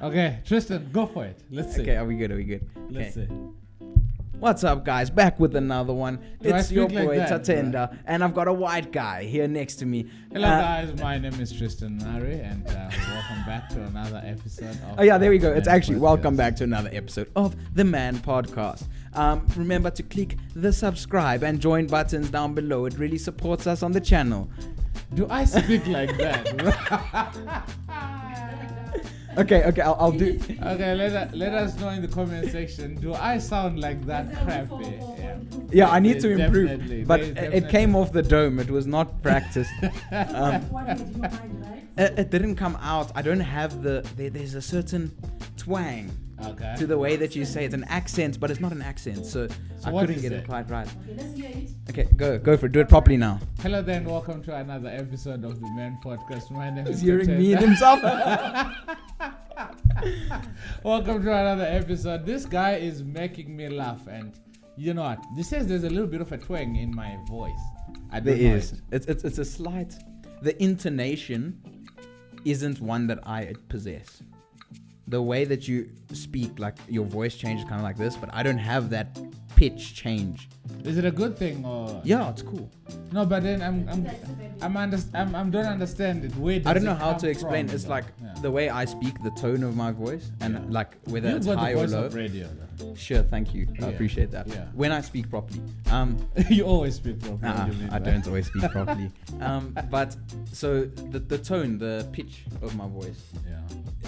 Okay, Tryston, go for it. Let's see. Okay, are we good? Let's see. What's up, guys? Back with another one. Do I It's your speak like boy that, Tatenda, and I've got a white guy here next to me. Hello, guys. My name is Tryston Nari, and welcome back to another episode of. Oh yeah, there we go. It's M.A.N actually Podcast. welcome back to another episode of the M.A.N Podcast. Remember to click the subscribe and join buttons down below. It really supports us on the channel. Do I speak like that? Okay, I'll do. Okay, let us know in the comment section. Do I sound like that crappy? Yeah, I need to There's improve, definitely- but there's it came off the dome. It was not practiced. What did you mind, right? It didn't come out. I don't have there's a certain twang Okay. to the way that you say it. It's an accent, but it's not an accent, so I what couldn't is get it? it quite right. Okay, let's hear it. Okay, go for it. Do it properly now. Hello then, welcome to another episode of the M.A.N Podcast. My name is He's hearing Tatenda. me and himself. Welcome to another episode. This guy is making me laugh, and you know what? This says there's a little bit of a twang in my voice. I There don't know is. It's a slight. The intonation isn't one that I possess. The way that you speak, like your voice changes kind of like this, but I don't have that pitch change. Is it a good thing or? Yeah, it's cool. No, but then I don't understand it. Where does I don't know it how come to explain. from, It's though? like Yeah. the way I speak, the tone of my voice, and Yeah. like whether You've it's got high the or voice low. of radio, though. Sure, thank you. I Yeah. appreciate that. Yeah. When I speak properly. You always speak properly. Nah, you mean, I right? don't always speak properly. But so the tone, the pitch of my voice, Yeah.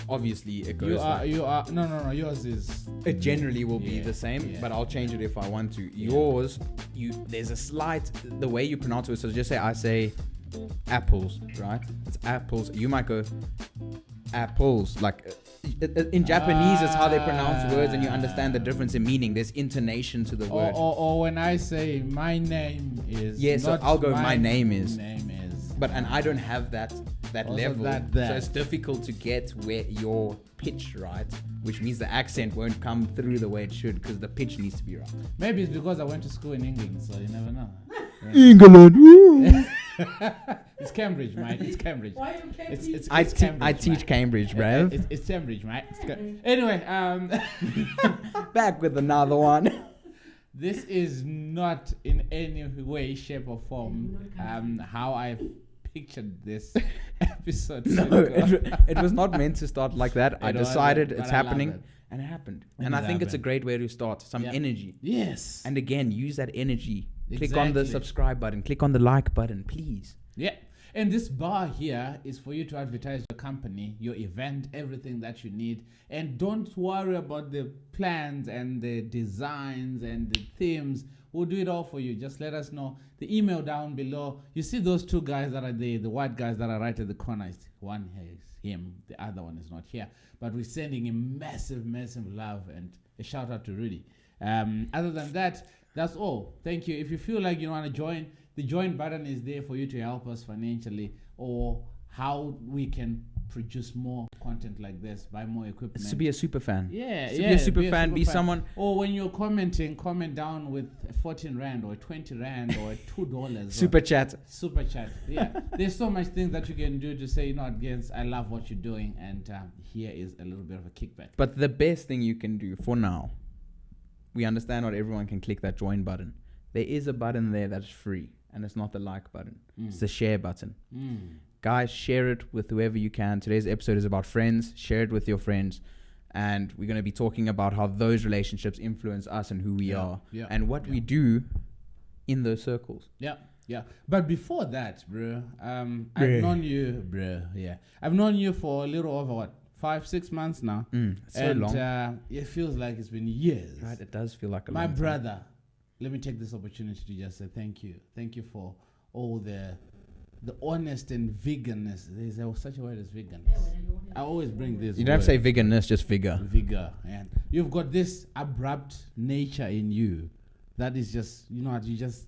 obviously it goes. You are. No. Yours is. It generally will be Yeah, the same, yeah. but I'll change it if I want to. Yours, there's a slight the way you pronounce it. So just say I say apples, right? It's apples. You might go apples. Like in Japanese, it's how they pronounce words, and you understand the difference in meaning. There's intonation to the word. Or when I say my name is. Yeah, so not I'll go, "My name is." Name is. But and I don't have that Also level, that. so it's difficult to get where your pitch right, which means the accent won't come through the way it should because the pitch needs to be right. Maybe it's because I went to school in England, so you never know. England. It's Cambridge, mate. It's Cambridge. Why you can't It's I Cambridge, teach mate. Cambridge, bruv. It's Cambridge, mate. Anyway, Back with another one. this is not in any way, shape, or form how I've pictured this episode. No, to go. it was not meant to start like that. I It wasn't, decided but it's I love happening, it. and it happened. And And I it think it's a happened. great way to start. Some Yeah. energy. Yes. And again, use that energy. Click on the Exactly. subscribe button. Click on the like button, please. Yeah. And this bar here is for you to advertise your company, your event, everything that you need. And don't worry about the plans and the designs and the themes. We'll do it all for you. Just let us know. The email down below. You see those two guys that are there, the white guys that are right at the corner. One is him, the other one is not here. But we're sending him massive, massive love and a shout out to Rudi. Other than that, that's all. Thank you. If you feel like you want to join, the join button is there for you to help us financially or how we can produce more content like this, buy more equipment. It's to be a super fan. Yeah, It's to be a super fan, be someone. Or when you're commenting, comment down with 14 Rand or 20 Rand or $2. Super chat. Super chat. Yeah. There's so much things that you can do to say, you know what, Gens, I love what you're doing, and here is a little bit of a kickback. But the best thing you can do for now, we understand not everyone can click that join button. There is a button there that's free, and it's not the like button. It's the share button. Guys, share it with whoever you can. Today's episode is about friends. Share it with your friends. And we're going to be talking about how those relationships influence us and who we are. Yeah, And what we do in those circles. Yeah. But before that, bro, I've known you, I've known you for a little over, 5-6 months now. So and long. it feels like it's been years. Right, it does feel like a My long time. brother, let me take this opportunity to just say thank you. Thank you for all the honest and veganness. There's such a word as veganness. I always bring this. You don't have to say veganness, just vigor. vigor. And you've got this abrupt nature in you that is just, you know what, you just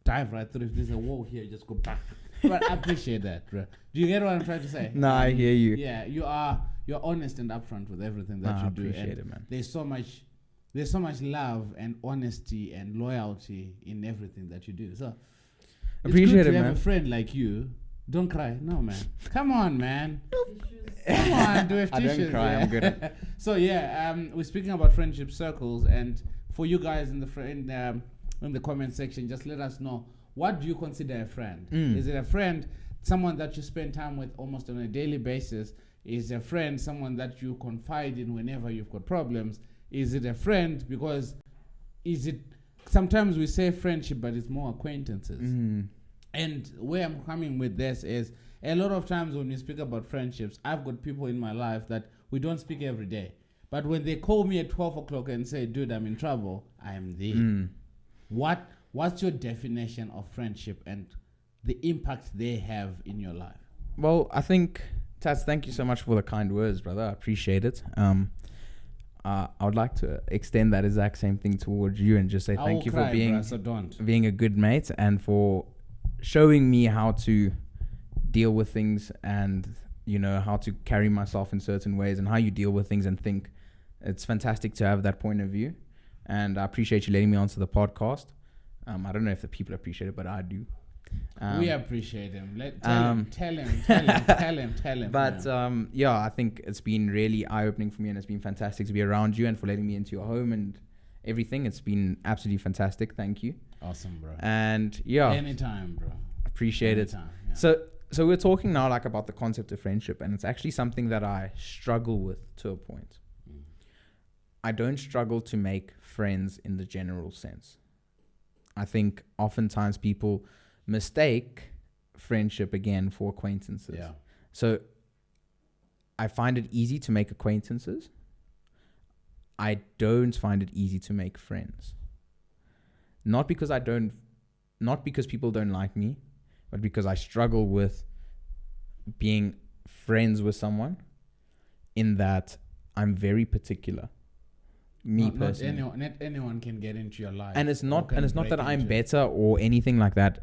dive right through. If there's a wall here, you just go back. But I appreciate that, bro. Do you get what I'm trying to say? No, I hear you. Yeah, you're honest and upfront with everything that I you do. appreciate And it, man. There's so much love and honesty and loyalty in everything that you do. So Appreciate it's good it, to man. have a friend like you Don't cry. No, man. Come on, man. Come on, do have I tissues. don't cry, yeah. I'm good. So yeah, we're speaking about friendship circles, and for you guys in the comment section, just let us know, what do you consider a friend? Is it a friend, someone that you spend time with almost on a daily basis? Is a friend someone that you confide in whenever you've got problems? Is it a friend because sometimes we say friendship, but it's more acquaintances. And where I'm coming with this is, a lot of times when we speak about friendships, I've got people in my life that we don't speak every day. But when they call me at 12 o'clock and say, dude, I'm in trouble, I am there. What's your definition of friendship and the impact they have in your life? Well, I think, Taz, thank you so much for the kind words, brother. I appreciate it. I would like to extend that exact same thing towards you and just say thank you for being a good mate and for showing me how to deal with things and, you know, how to carry myself in certain ways and how you deal with things and think. It's fantastic to have that point of view. And I appreciate you letting me onto the podcast. I don't know if the people appreciate it, but I do. We appreciate him. Tell him. But yeah, I think it's been really eye-opening for me, and it's been fantastic to be around you and for letting me into your home and everything. It's been absolutely fantastic. Thank you. Awesome, bro. And yeah, anytime, bro. Appreciate anytime, it. Yeah. So we're talking now like about the concept of friendship, and it's actually something that I struggle with to a point. I don't struggle to make friends in the general sense. I think oftentimes people mistake friendship again for acquaintances. Yeah. So I find it easy to make acquaintances. I don't find it easy to make friends. Not because people don't like me, but because I struggle with being friends with someone, in that I'm very particular. Personally. Not anyone can get into your life. And it's not that I'm better or anything like that.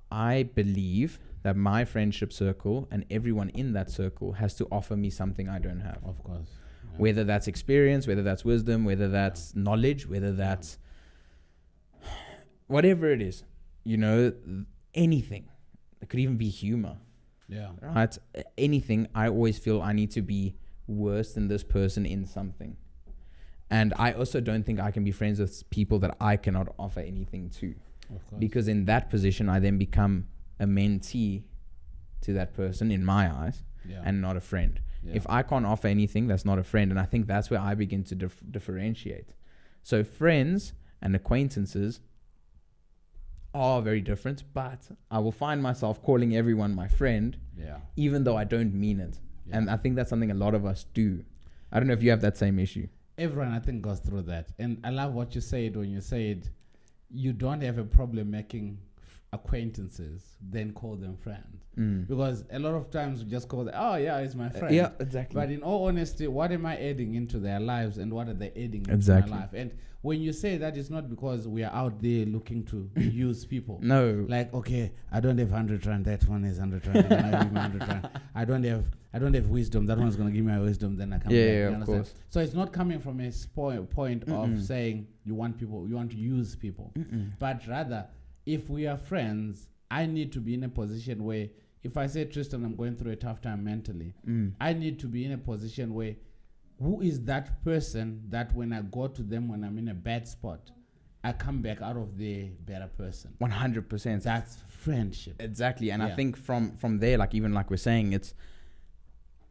I believe that my friendship circle and everyone in that circle has to offer me something I don't have. Of course. Yeah. Whether that's experience, whether that's wisdom, whether that's knowledge, whether that's whatever it is, you know, anything. It could even be humor. Yeah. Right? Anything. I always feel I need to be worse than this person in something. And I also don't think I can be friends with people that I cannot offer anything to. Of course. Because in that position, I then become a mentee to that person in my eyes, and not a friend. Yeah. If I can't offer anything, that's not a friend. And I think that's where I begin to differentiate. So friends and acquaintances are very different, but I will find myself calling everyone my friend, even though I don't mean it. Yeah. And I think that's something a lot of us do. I don't know if you have that same issue. Everyone, I think, goes through that. And I love what you said when you said you don't have a problem making acquaintances, then call them friends. Because a lot of times we just call them, oh, yeah, it's my friend. Yeah, exactly. But in all honesty, what am I adding into their lives and what are they adding into my life? And when you say that, it's not because we are out there looking to use people. No. Like, okay, I don't have 100 rand, that one is 100 rand, then I give me 100 rand. I don't have wisdom, that one's going to give me my wisdom, then I come back. Yeah, of course. So it's not coming from a point of saying you want to use people. But rather, if we are friends, I need to be in a position where, if I say, Tryston, I'm going through a tough time mentally, I need to be in a position where, who is that person that when I go to them when I'm in a bad spot, I come back out of the better person? 100%. That's friendship. Exactly. And I think from there, like even like we're saying,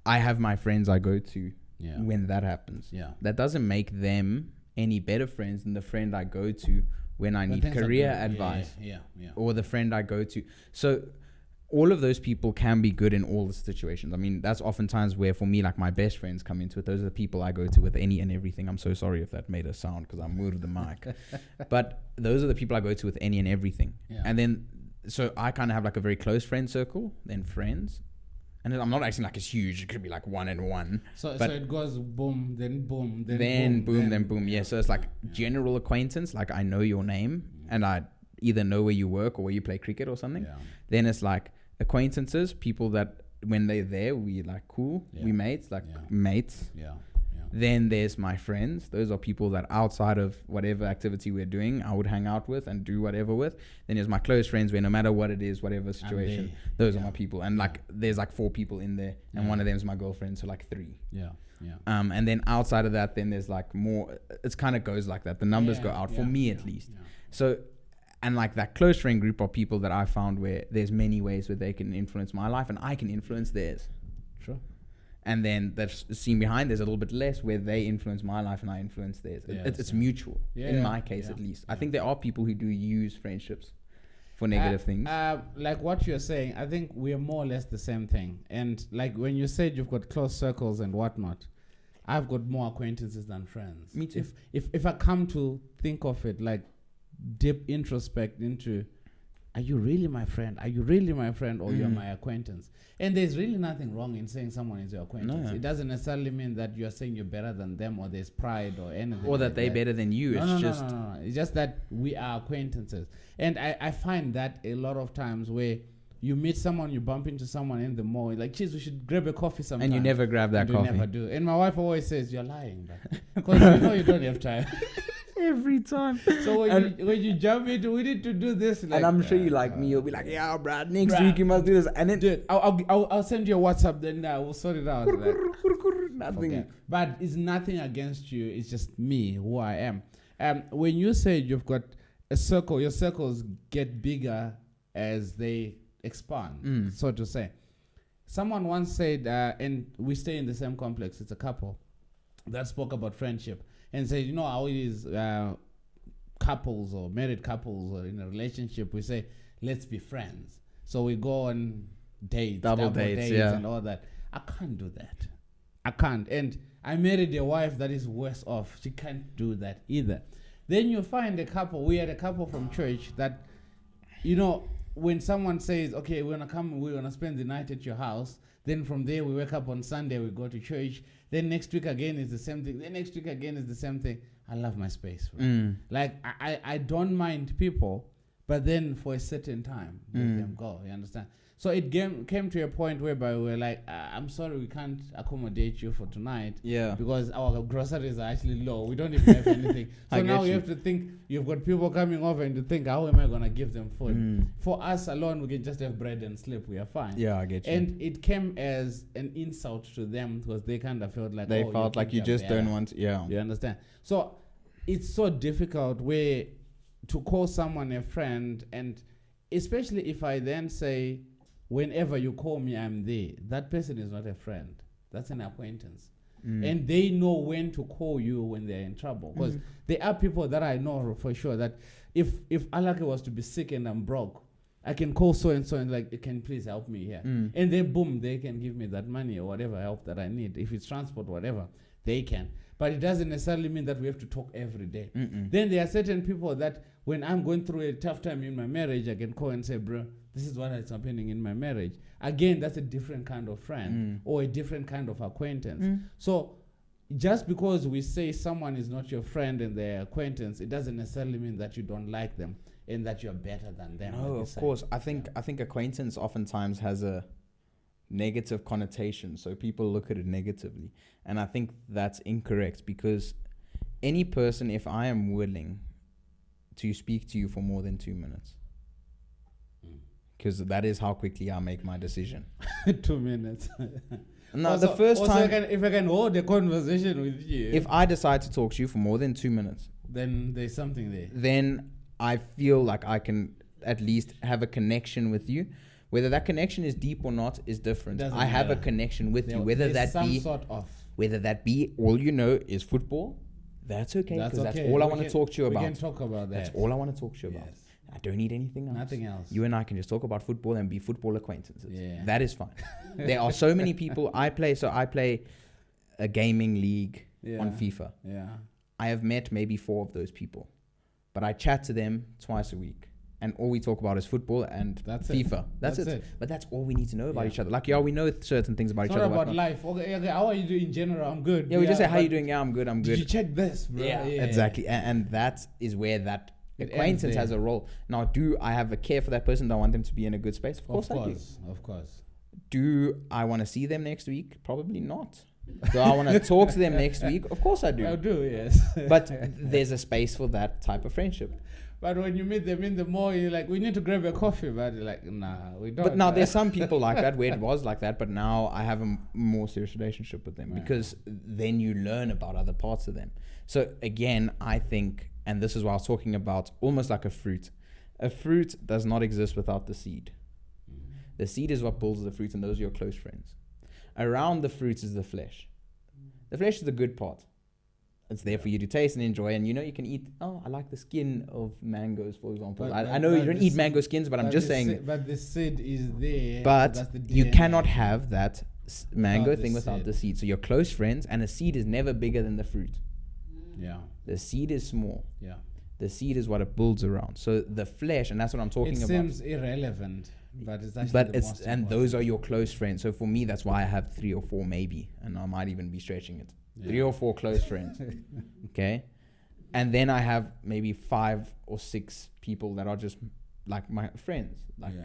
I have my friends I go to when that happens. Yeah. That doesn't make them any better friends than the friend I go to when I need career advice. Or the friend I go to. So all of those people can be good in all the situations. I mean, that's oftentimes where, for me, like my best friends come into it. Those are the people I go to with any and everything. I'm so sorry if that made a sound because I moved the mic. But those are the people I go to with any and everything. Yeah. And then, so I kind of have like a very close friend circle, then friends. And I'm not acting like it's huge. It could be like one and one. So it goes boom, then boom, then boom, then boom. Yeah. So it's like general acquaintance. Like I know your name and I either know where you work or where you play cricket or something. Yeah. Then it's like acquaintances, people that when they're there, we like cool, we mates, like mates. Then there's my friends. Those are people that outside of whatever activity we're doing, I would hang out with and do whatever with. Then there's my close friends where no matter what it is, whatever situation, those are my people. And like there's like 4 people in there, and one of them is my girlfriend, so like 3. Yeah. And then outside of that, then there's like more. It kind of goes like that. The numbers go out for me at least. So, and like that close friend group of people that I found where there's many ways where they can influence my life and I can influence theirs. Sure. And then the scene behind there's a little bit less where they influence my life and I influence theirs. It's mutual in my case at least. I think there are people who do use friendships for negative things. Like what you're saying, I think we are more or less the same thing. And like when you said you've got close circles and whatnot, I've got more acquaintances than friends. Me too. If I come to think of it, like deep introspect into, are you really my friend? Are you really my friend, or you're my acquaintance? And there's really nothing wrong in saying someone is your acquaintance. It doesn't necessarily mean that you're saying you're better than them, or there's pride or anything. Or that they're better than you. No. It's just that we are acquaintances. And I find that a lot of times where you meet someone, you bump into someone in the mall, you're like, geez, we should grab a coffee sometime. And you never grab that coffee. You never do. And my wife always says, you're lying. Because you know you don't have time. Every time. So when you jump into, we need to do this. Like, and I'm sure you like me, you'll be like, yeah, Brad, next week you must do this. And then, dude, I'll send you a WhatsApp, then we'll sort it out. Nothing. Okay. But it's nothing against you. It's just me, who I am. When you say you've got a circle, your circles get bigger as they expand, so to say. Someone once said, and we stay in the same complex, it's a couple that spoke about friendship and said, you know how it is, couples or married couples or in a relationship, we say, let's be friends. So we go on dates, double dates and all that. I can't do that. I can't. And I married a wife that is worse off. She can't do that either. Then you find a couple, we had a couple from church that, you know, when someone says, okay, we're going to spend the night at your house, then from there we wake up on Sunday, we go to church, then next week again is the same thing, then next week again is the same thing. I love my space. Like, I don't mind people, but then for a certain time, let them go, you understand? So it came to a point whereby we were like, I'm sorry, we can't accommodate you for tonight. Yeah. Because our groceries are actually low. We don't even have anything. So now you have to think, you've got people coming over and to think, how am I going to give them food? For us alone, we can just have bread and sleep. We are fine. Yeah, I get you. And it came as an insult to them because they kind of felt like, they felt like you just don't want to, You understand? So it's so difficult where to call someone a friend, and especially if I then say, whenever you call me, I'm there. That person is not a friend. That's an acquaintance. And they know when to call you when they're in trouble. Because there are people that I know for sure that if Alake was to be sick and I'm broke, I can call so-and-so and like, can please help me here. And then boom, they can give me that money or whatever help that I need. If it's transport, whatever, they can. But it doesn't necessarily mean that we have to talk every day. Then there are certain people that when I'm going through a tough time in my marriage, I can call and say, bro, this is what is happening in my marriage. Again, that's a different kind of friend or a different kind of acquaintance. So just because we say someone is not your friend and their acquaintance, it doesn't necessarily mean that you don't like them and that you're better than them. No, of course. I think acquaintance oftentimes has a negative connotation, so people look at it negatively. And I think that's incorrect, because any person, if I am willing to speak to you for more than 2 minutes, because that is how quickly I make my decision. 2 minutes. No, also, the first time... if I can hold a conversation with you... If I decide to talk to you for more than 2 minutes... Then there's something there. Then I feel like I can at least have a connection with you. Whether that connection is deep or not is different. I have a connection with you. Whether that be all you know is football, that's okay. Because that's all I want to talk to you about. We can talk about that. That's all I want to talk to you about. I don't need anything else. Nothing else. You and I can just talk about football and be football acquaintances. That is fine. There are so many people. I play a gaming league on FIFA. I have met maybe 4 of those people, but I chat to them twice a week. And all we talk about is football and FIFA. That's it. But that's all we need to know about each other. Like, we know certain things about each other. It's not about life. Okay, how are you doing in general? I'm good. Yeah, we just say, how are you doing? Yeah, I'm good. Did you check this, bro? Yeah, exactly. And that is where that acquaintance has a role. Now, do I have a care for that person? Do I want them to be in a good space? Of course I do. Of course. Do I want to see them next week? Probably not. Do I want to talk to them next week? Of course I do. I do, yes. But there's a space for that type of friendship. But when you meet them in the mall, you're like, we need to grab a coffee. But you're like, nah, we don't. But now there's some people like that where it was like that, but now I have a more serious relationship with them because then you learn about other parts of them. So again, I think, and this is what I was talking about, almost like a fruit. A fruit does not exist without the seed. The seed is what builds the fruit, and those are your close friends. Around the fruit is the flesh. The flesh is the good part. It's there for you to taste and enjoy, and you can eat. Oh, I like the skin of mangoes, for example. I know you don't eat mango skins, but I'm just saying. But the seed is there. But you cannot have that mango thing without the seed. So you're close friends, and a seed is never bigger than the fruit. Yeah. The seed is small. Yeah. The seed is what it builds around. So the flesh, and that's what I'm talking about. It seems irrelevant, but it's actually but the it's most and important. those are your close friends. So for me, that's why I have 3 or 4 maybe, and I might even be stretching it. 3 or 4 close friends. Okay. And then I have maybe 5 or 6 people that are just like my friends,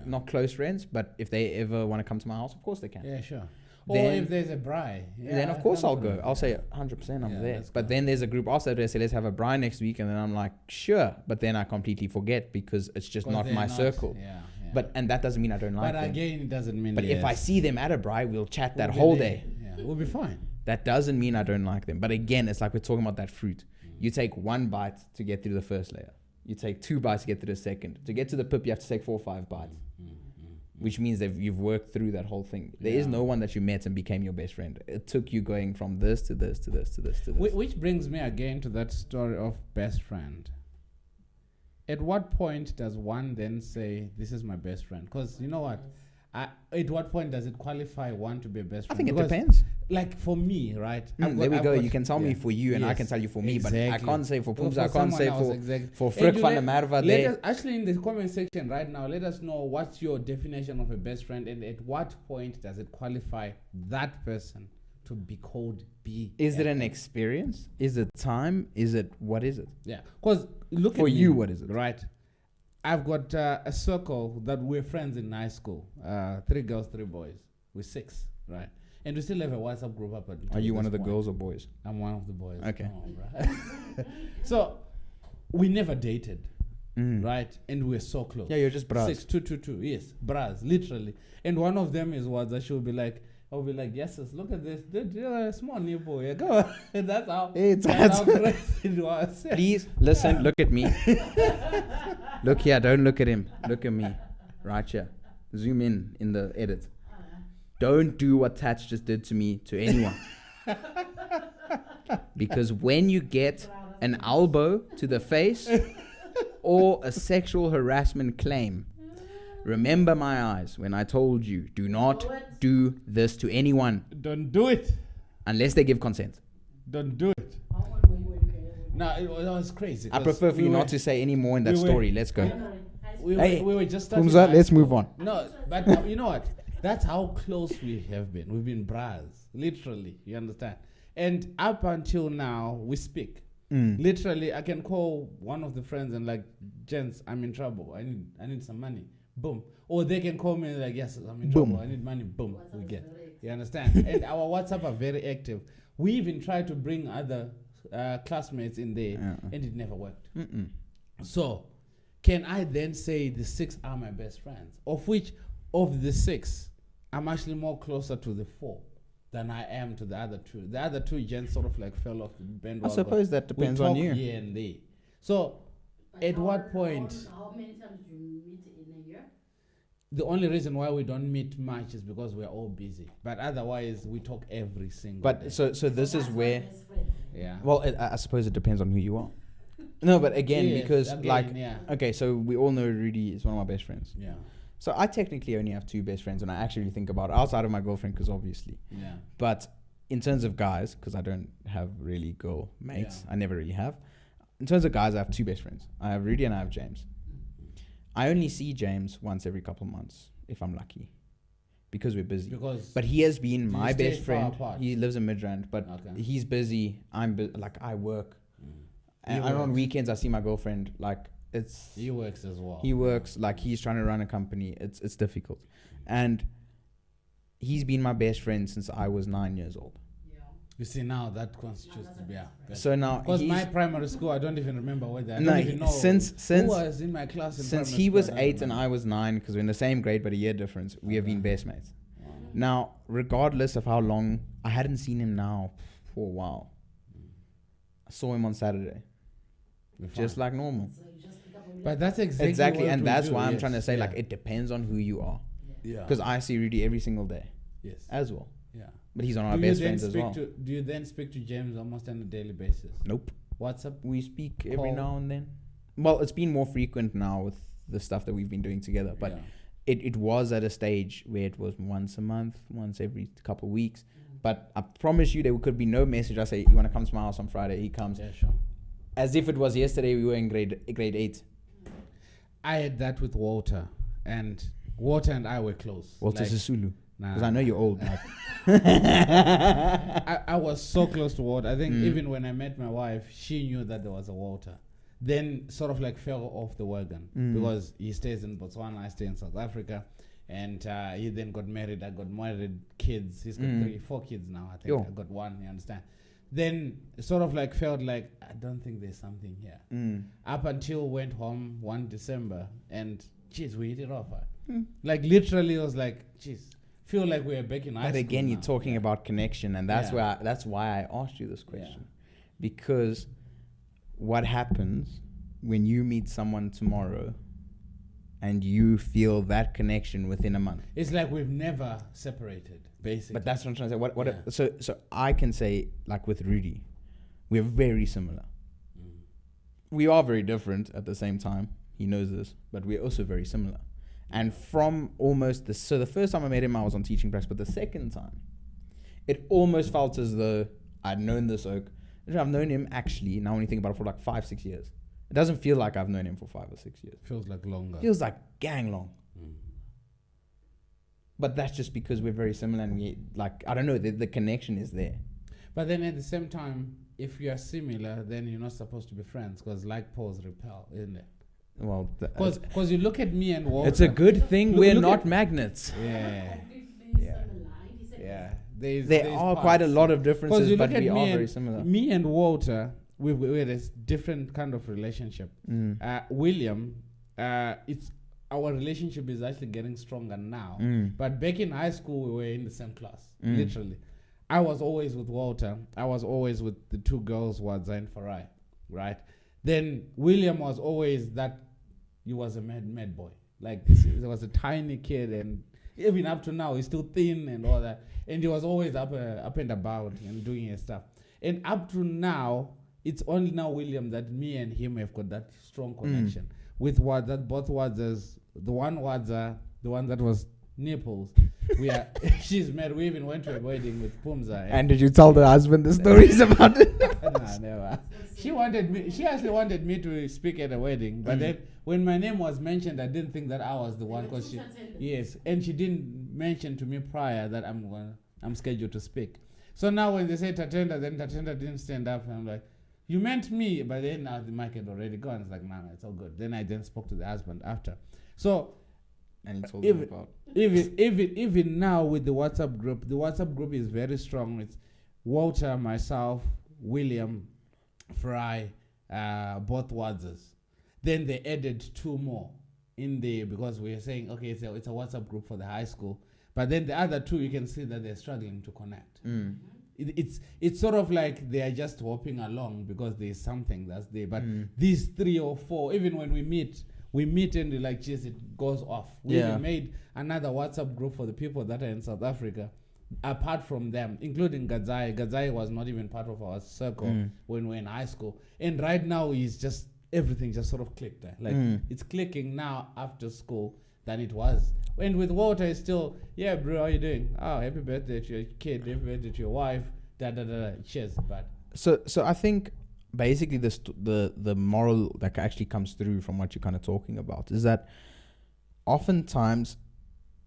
not close friends, but if they ever want to come to my house, of course they can. Yeah, sure. Then, or if there's a braai. Then of course I'll go. I'll say 100% I'm there. But then there's a group also that say, let's have a braai next week. And then I'm like, sure. But then I completely forget because it's just not my circle. Yeah. And that doesn't mean I don't like them. But again, it doesn't mean. But if I see them at a braai, we'll chat that whole day. Yeah, we'll be fine. That doesn't mean I don't like them. But again, it's like we're talking about that fruit. You take 1 bite to get through the first layer. You take 2 bites to get through the second. To get to the pip, you have to take 4 or 5 bites. Which means that you've worked through that whole thing. There is no one that you met and became your best friend. It took you going from this to this to this to this to this. Which brings me again to that story of best friend. At what point does one then say, this is my best friend? Because you know what? At what point does it qualify one to be a best friend? I think it depends. Like for me, right? There we go. You can tell me for you and I can tell you for me. Exactly. But I can't say for Poops. I can't say for Frick van der Merwe there. Actually, in the comment section right now, let us know what's your definition of a best friend and at what point does it qualify that person to be called B. Is it an experience? Is it time? Is it, what is it? Yeah. Because look for at you, me, what is it? Right. I've got a circle that we're friends in high school. 3 girls, 3 boys. We're 6, right? And we still have a WhatsApp group up. Are you one of the girls or boys? I'm one of the boys. Okay. So we never dated, right? And we're so close. Yeah, you're just bras. 6, 2, 2, 2. Yes, bras, literally. And one of them is what that she'll be like. I'll be like, yes, look at this. Dude, you're a small new boy. Yeah, go on. That's how crazy it was. Please, listen, look at me. Look here, don't look at him. Look at me. Right here. Zoom in the edit. Don't do what Tats just did to me to anyone. Because when you get an elbow to the face or a sexual harassment claim, remember my eyes when I told you, do not do this to anyone. Don't do it. Unless they give consent. Don't do it. No, it was crazy. I prefer for you not to say any more in that story. Let's go. We were just starting. Humza, let's move on. No, but you know what? That's how close we have been. We've been bras, literally. You understand? And up until now, we speak. Literally, I can call one of the friends and like, gents, I'm in trouble. I need some money. Boom. Or they can call me like, yes, I'm in trouble. I need money. Boom. We get. You understand? And our WhatsApp are very active. We even try to bring other classmates in there, and it never worked. So, can I then say the 6 are my best friends? Of which, of the 6, I'm actually more closer to the 4 than I am to the other 2. The other 2 gents sort of like fell off the bandwagon. I suppose that depends on you. Here and there. So, at what point? How many times do you meet in a year? The only reason why we don't meet much is because we're all busy. But otherwise, we talk every single day. So this is where... Yeah. Well, I suppose it depends on who you are. No, but again, because okay, so we all know Rudi is one of my best friends. Yeah. So I technically only have 2 best friends when I actually think about it, outside of my girlfriend, because obviously. Yeah. But in terms of guys, because I don't have really girl mates, I never really have. In terms of guys, I have 2 best friends. I have Rudi and I have James. I only see James once every couple of months, if I'm lucky, because we're busy. But he has been my best friend. He lives in Midrand, but he's busy. I'm I work. And on weekends, I see my girlfriend. He works as well. He works, he's trying to run a company. It's difficult. And he's been my best friend since I was 9 years old. You see, now that constitutes to be So now, because my primary school, I don't even remember whether I No, don't even know since who was in my class. In since primary he school, was I don't 8 and remember. I was 9, because we're in the same grade but a year difference, we have been best mates. Now, regardless of how long, I hadn't seen him now for a while. I saw him on Saturday, just like normal. So you just pick up on But that's exactly what and we that's do, why I'm yes, trying to say, yeah. like, it depends on who you are. Yeah. Because I see Rudy every single day Yes. as well. Yeah. But he's on our Do you best then friends as speak well. do you then speak to James almost on a daily basis? Nope. WhatsApp? We speak every Call. now and then. Well, it's been more frequent now with the stuff that we've been doing together. But Yeah. it was at a stage where it was once a month, once every couple of weeks. But I promise you, there could be no message. I say, you want to come to my house on Friday? He comes. Yeah, sure. As if it was yesterday we were in grade 8. I had that with Walter, and Walter and I were close. Walter Like, Sisulu. nah. Because I know you're old. I was so close to Walter. I think even when I met my wife, she knew that there was a Walter. Then sort of like fell off the wagon because he stays in Botswana, I stay in South Africa. And he then got married. I got married, kids. He's got 4 kids now, I think. Yo. I got 1, you understand? Then sort of like felt like, I don't think there's something here. Up until went home 1 December and, geez, we hit it off. Like literally it was like, geez, feel like we're back in high But school again, now. you're talking about connection, and that's Yeah. that's why I asked you this question. Because what happens when you meet someone tomorrow and you feel that connection within a month? It's like we've never separated, basically. But that's what I'm trying to say. What Yeah. so I can say, like with Rudy, we're very similar. We are very different at the same time. He knows this, but we're also very similar. And from almost the first time I met him, I was on teaching practice, but the second time, it almost felt as though I'd known this oak. I've known him actually, now when you think about it, for like 5-6 years. It doesn't feel like I've known him for 5 or 6 years. feels like longer. Feels like gang long. But that's just because we're very similar, and we, like, I don't know, the connection is there. But then at the same time, if you are similar, then you're not supposed to be friends because like poles repel, isn't it? Well, Because you look at me and Walter. it's a good thing Look- we're look not at- magnets. Yeah. completely Yeah. similar. He said Yeah. There are quite a lot of Because differences, you but look at we are me very and similar. me and Walter, we had a different kind of relationship. William, it's our relationship is actually getting stronger now. But back in high school, we were in the same class, literally. I was always with Walter. I was always with the 2 girls, Wadza and Farai, right? Then William was always that. He was a mad boy. Like he was a tiny kid, and even up to now, he's still thin and all that. And he was always up and about and doing his stuff. And up to now, it's only now William that me and him have got that strong connection with Wadza, both Wadzas. The one Wadza, the one that was nipples. We are. She's married. We even went to a wedding with Pumza. And did you tell the husband the stories about it? Nah, never. She wanted me. She actually wanted me to speak at a wedding, but then when my name was mentioned, I didn't think that I was the one because she. Yes, and she didn't mention to me prior that I'm scheduled to speak. So now when they say Tatenda, then Tatenda didn't stand up, and I'm like, you meant me, but then now the mic had already gone. It's like, nah, it's all good. Then I then spoke to the husband after. So And he told him about. even now with the WhatsApp group is very strong. It's Walter, myself, William, Fry, both Wadzas. Then they added 2 more in there because we are saying, okay, it's a WhatsApp group for the high school. But then the other 2, you can see that they're struggling to connect. It's sort of like they are just hopping along because there's something that's there. But these 3 or 4, even when we meet and we're like, geez, it goes off. We even made another WhatsApp group for the people that are in South Africa. Apart from them, including Gadzai. Gadzai was not even part of our circle when we were in high school. And right now, everything just sort of clicked. Like, it's clicking now after school than it was. And with Walter, it's still, yeah, bro, how you doing? Oh, happy birthday to your kid, happy birthday to your wife, cheers. But So I think basically the moral that actually comes through from what you're kind of talking about is that oftentimes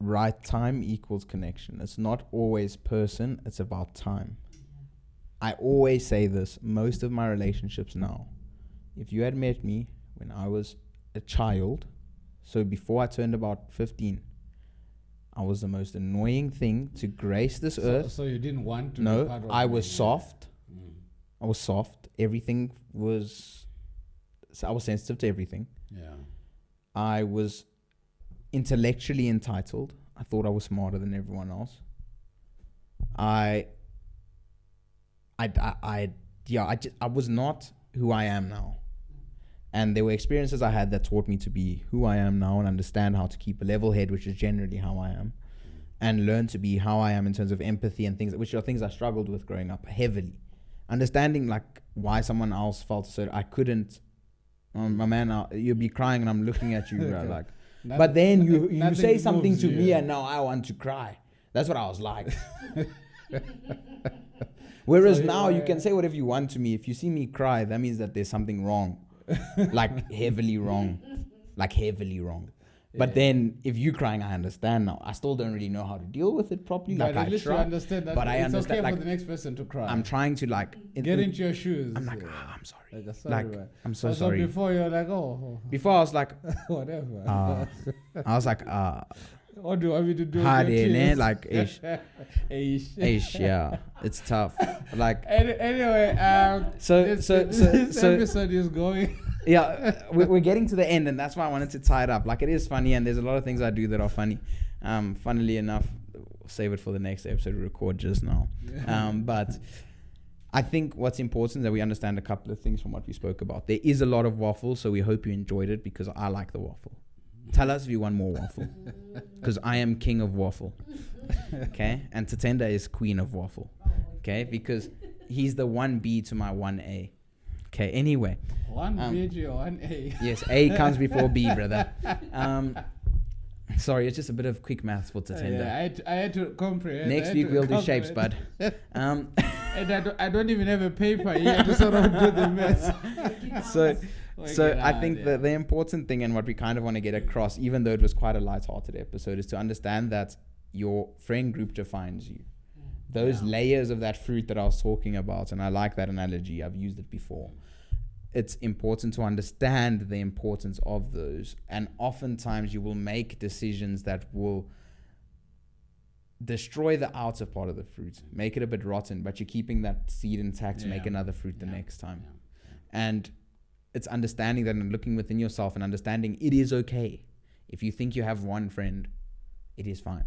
right time equals connection. It's not always person, it's about time. I always say this, most of my relationships now, if you had met me when when I was a child, so before I turned about 15, I was the most annoying thing to grace this earth. So you didn't want to be No, part of I it. was soft. I was soft. Everything was... So I was sensitive to everything. Yeah. I was intellectually entitled. I thought I was smarter than everyone else. I was not who I am now. And there were experiences I had that taught me to be who I am now and understand how to keep a level head, which is generally how I am, and learn to be how I am in terms of empathy and things, which are things I struggled with growing up heavily. Understanding like why someone else felt so I couldn't. My man, you'll be crying and I'm looking at you, bro, like. But then you say something to me and now I want to cry. That's what I was like. Whereas now you can say whatever you want to me. If you see me cry, that means that there's something wrong. Like heavily wrong. But then if you crying, I understand now. I still don't really know how to deal with it properly. But like at least you understand that I it's understand, okay like, for the next person to cry. I'm trying to like... Get into your shoes. I'm like, I'm sorry. Sorry, Like, man. I'm so Also sorry. before you're like, oh. Before I was like... Whatever. I was like, What do you want me to do? hard with your in tears? like, ish, yeah. It's tough. Like... Anyway, this episode is going... Yeah, we're getting to the end, and that's why I wanted to tie it up. Like, it is funny, and there's a lot of things I do that are funny. Funnily enough, we'll save it for the next episode we record just now. But I think what's important is that we understand a couple of things from what we spoke about. There is a lot of waffle, so we hope you enjoyed it because I like the waffle. Tell us if you want more waffle, because I am king of waffle. Okay, and Tatenda is queen of waffle. Okay, because he's the 1B to my 1A. Okay, anyway. 1B to your 1A. Yes, A comes before B, brother. Sorry, it's just a bit of quick maths for Tatenda. Yeah, I had to comprehend. Next week we'll do shapes, bud. And I don't even have a paper here to sort of do the maths. So I think that the important thing and what we kind of want to get across, even though it was quite a light-hearted episode, is to understand that your friend group defines you. Those layers of that fruit that I was talking about, and I like that analogy, I've used it before. It's important to understand the importance of those, and oftentimes you will make decisions that will destroy the outer part of the fruit, make it a bit rotten, but you're keeping that seed intact to make another fruit the next time. And it's understanding that and looking within yourself and understanding it is okay. If you think you have one friend, it is fine.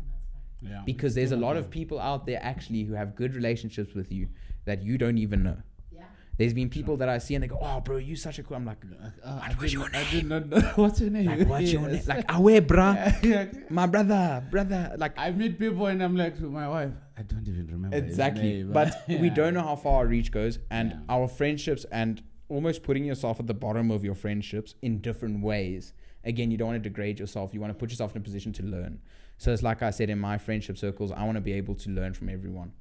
Yeah. Because there's a lot of people out there actually who have good relationships with you that you don't even know. Yeah. There's been people that I see and they go, "Oh, bro, you such a cool." I'm like, "What's your name?" I did not know. What's your name? Like, what's your name? Like, away, bruh. My brother. Like, I meet people and I'm like, to my wife, I don't even remember exactly. his name. But we don't know how far our reach goes, and our friendships, and almost putting yourself at the bottom of your friendships in different ways. Again, you don't want to degrade yourself. You want to put yourself in a position to learn. So it's like I said, in my friendship circles, I want to be able to learn from everyone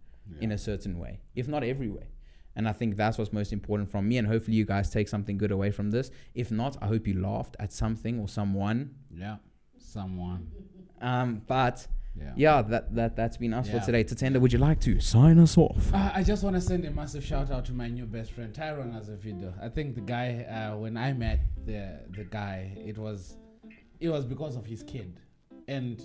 in a certain way, if not every way. And I think that's what's most important from me. And hopefully you guys take something good away from this. If not, I hope you laughed at something or someone. Yeah, someone. But that's been us for today. Tatenda, would you like to sign us off? I just want to send a massive shout out to my new best friend, Tyrone Azevedo. I think the guy, when I met the guy, it was because of his kid. And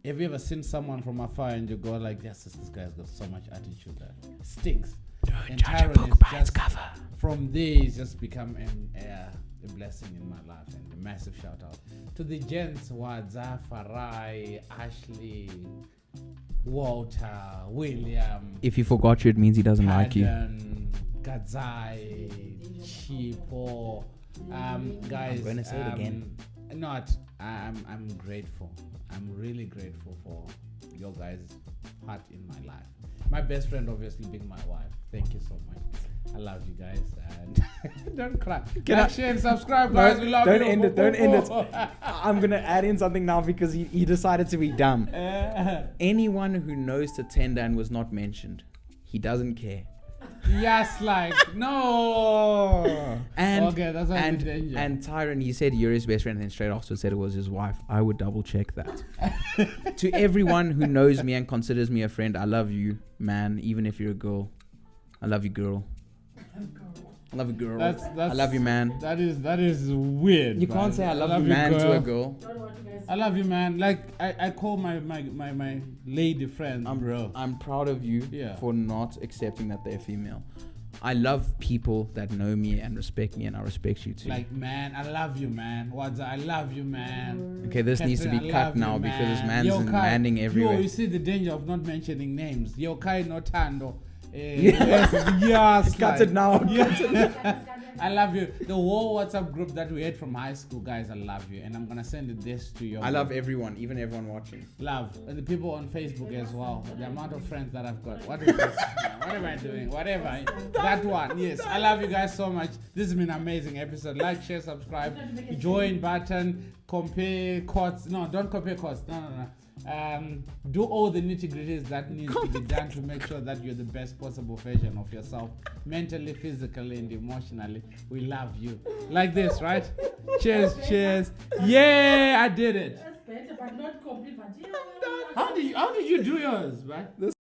have you ever seen someone from afar and you go like, yes, this guy's got so much attitude that stinks. Don't judge a book by its cover. From there, he's just become a blessing in my life, and a massive shout out to the gents, Wadza, Farai, Ashley, Walter, William. If you forgot you, it means he doesn't like you. Gadzai, Chipo, guys. I'm going to say it again. I'm grateful. I'm really grateful for your guys' part in my life. My best friend, obviously, being my wife. Thank you so much. I love you guys. And don't cry. Share and subscribe, guys. We love you. Don't end it. I'm going to add in something now because he decided to be dumb. Anyone who knows Tatenda and was not mentioned, he doesn't care. Yes, like, no. Okay, that's and Tyron, he said you're his best friend, and then straight after said it was his wife. I would double check that. To everyone who knows me and considers me a friend, I love you, man, even if you're a girl. I love you, girl. I love you, girl. That's I love you, man. That is weird. You can't man. say I love you, man, to a girl. Don't want you guys. I love you, man. Like I call my lady friend, bro. I'm proud of you Yeah. for not accepting that they're female. I love people that know me and respect me, and I respect you too. Like, man, I love you, man. I love you, man. Okay, this needs to be Catherine, I cut love now you, because this man. man's demanding everywhere. Yo, you see the danger of not mentioning names. Yo, Kai no Tando. Yes, Cut it now. I love you. The whole WhatsApp group that we had from high school, guys, I love you. And I'm going to send this to you. I love everyone, even everyone watching. Love. And the people on Facebook as well. The amount of friends that I've got. What is this? What am I doing? Whatever. That one. Yes. I love you guys so much. This has been an amazing episode. Like, share, subscribe. Join button. Compare costs. No, don't compare costs. No. Do all the nitty-gritties that need to be done to make sure that you're the best possible version of yourself, mentally, physically, and emotionally. We love you. Like this, right? Cheers. Yeah, I did it. That's better, but not complete. But How did you do yours, right?